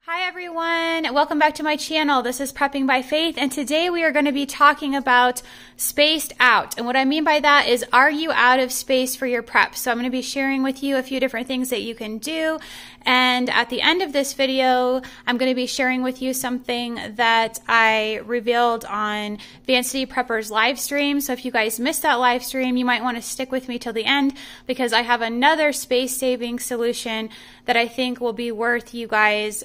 Hi everyone, welcome back to my channel. This is Prepping by Faith, and today we are going to be talking about spaced out. And what I mean by that is, are you out of space for your prep? So I'm going to be sharing with you a few different things that you can do. And at the end of this video, I'm going to be sharing with you something that I revealed on Advanced City Preppers live stream. So if you guys missed that live stream, you might want to stick with me till the end, because I have another space-saving solution that I think will be worth you guys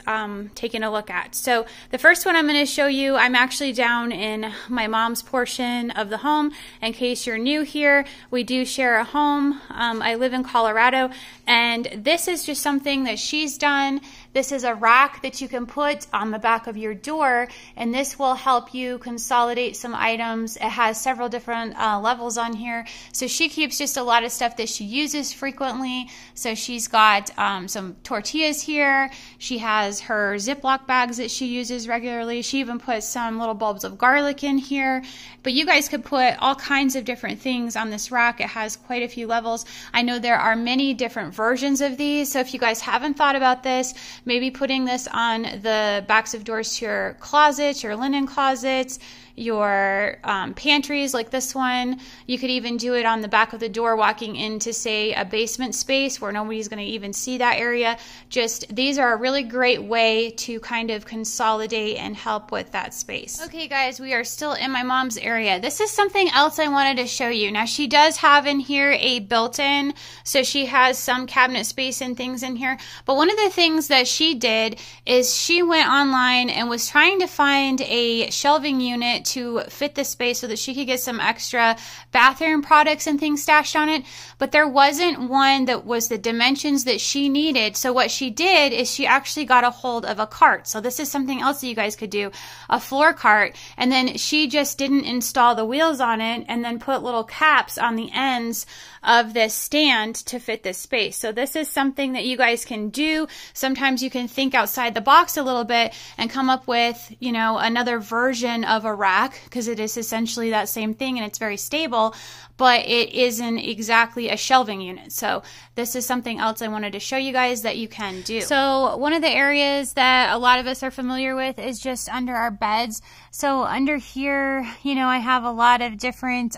taking a look at. So the first one I'm going to show you, I'm actually down in my mom's portion of the home. In case you're new here, we do share a home. I live in Colorado, and this is just something that she's done. This is a rack that you can put on the back of your door, and this will help you consolidate some items. It has several different levels on here. So she keeps just a lot of stuff that she uses frequently. So she's got some tortillas here. She has her Ziploc bags that she uses regularly. She even puts some little bulbs of garlic in here. But you guys could put all kinds of different things on this rack. It has quite a few levels. I know there are many different versions of these. So if you guys haven't thought about this, maybe putting this on the backs of doors to your closets, your linen closets, your pantries like this one. You could even do it on the back of the door walking into, say, a basement space where nobody's going to even see that area. Just, these are a really great way to kind of consolidate and help with that space. Okay guys, we are still in my mom's area. This is something else I wanted to show you. Now she does have in here a built-in, so she has some cabinet space and things in here. But one of the things that she did is she went online and was trying to find a shelving unit to fit the space so that she could get some extra bathroom products and things stashed on it, but there wasn't one that was the dimensions that she needed. So what she did is she actually got a hold of a cart. So this is something else that you guys could do, a floor cart, and then she just didn't install the wheels on it and then put little caps on the ends of this stand to fit this space. So this is something that you guys can do. Sometimes you can think outside the box a little bit and come up with, you know, another version of a rack, because it is essentially that same thing and it's very stable, but it isn't exactly a shelving unit. So this is something else I wanted to show you guys that you can do. So one of the areas that a lot of us are familiar with is just under our beds. So under here, you know, I have a lot of different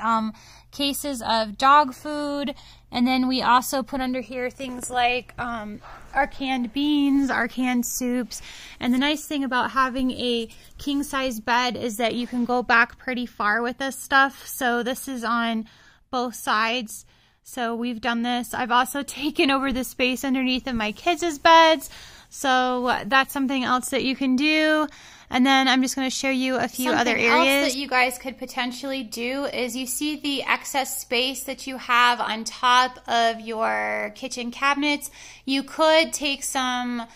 cases of dog food, and then we also put under here things like our canned beans, our canned soups. And the nice thing about having a king size bed is that you can go back pretty far with this stuff. So this is on both sides. So we've done this. I've also taken over the space underneath of my kids' beds. So that's something else that you can do. And then I'm just going to show you a few other areas. Something else that you guys could potentially do is, you see the excess space that you have on top of your kitchen cabinets. You could take some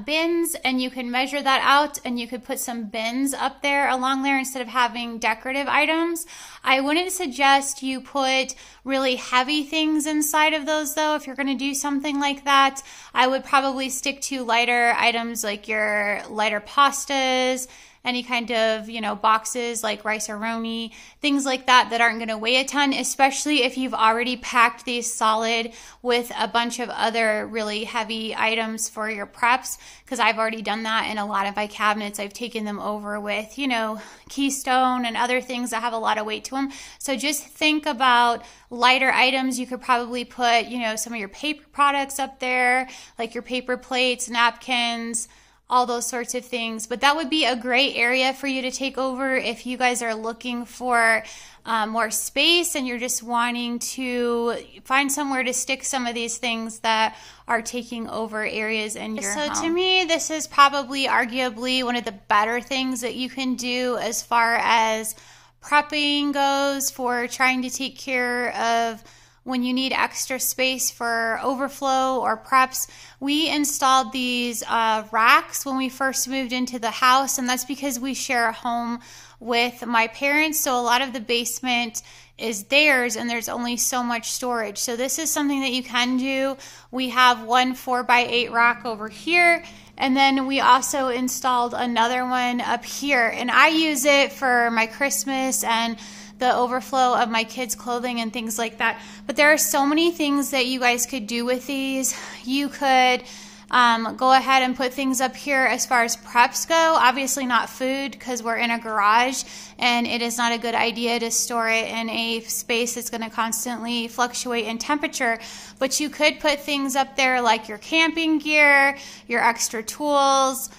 bins and you can measure that out, and you could put some bins up there along there instead of having decorative items. I wouldn't suggest you put really heavy things inside of those though. If you're going to do something like that, I would probably stick to lighter items like your lighter pastas, any kind of, you know, boxes like rice-a-roni, things like that that aren't going to weigh a ton, especially if you've already packed these solid with a bunch of other really heavy items for your preps, because I've already done that in a lot of my cabinets. I've taken them over with, you know, Keystone and other things that have a lot of weight to them. So just think about lighter items. You could probably put, you know, some of your paper products up there, like your paper plates, napkins, all those sorts of things. But that would be a great area for you to take over if you guys are looking for more space and you're just wanting to find somewhere to stick some of these things that are taking over areas in your home. So to me, this is probably arguably one of the better things that you can do as far as prepping goes, for trying to take care of when you need extra space for overflow or preps. We installed these racks when we first moved into the house, and that's because we share a home with my parents, so a lot of the basement is theirs and there's only so much storage. So this is something that you can do. We have one 4x8 rack over here, and then we also installed another one up here, and I use it for my Christmas and the overflow of my kids' clothing and things like that. But there are so many things that you guys could do with these. You could go ahead and put things up here as far as preps go. Obviously not food, because we're in a garage and it is not a good idea to store it in a space that's going to constantly fluctuate in temperature. But you could put things up there like your camping gear, your extra tools,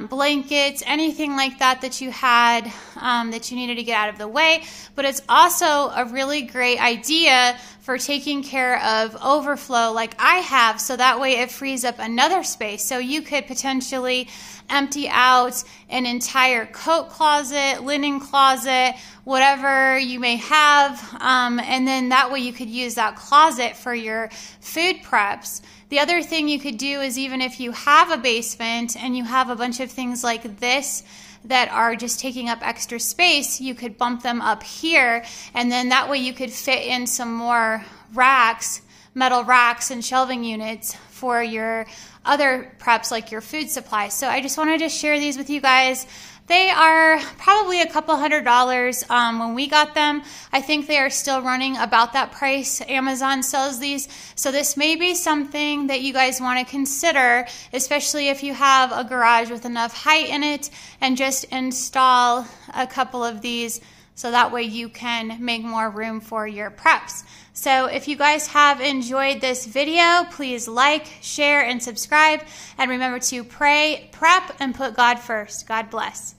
blankets, anything like that you had that you needed to get out of the way. But it's also a really great idea for taking care of overflow like I have, so that way it frees up another space. So you could potentially empty out an entire coat closet, linen closet, whatever you may have, and then that way you could use that closet for your food preps. The other thing you could do is, even if you have a basement and you have a bunch of things like this that are just taking up extra space, you could bump them up here, and then that way you could fit in some more racks, metal racks and shelving units for your other preps like your food supply. So I just wanted to share these with you guys. They are probably a couple $100 when we got them. I think they are still running about that price. Amazon sells these. So this may be something that you guys want to consider, especially if you have a garage with enough height in it, and just install a couple of these so that way you can make more room for your preps. So if you guys have enjoyed this video, please like, share, and subscribe. And remember to pray, prep, and put God first. God bless.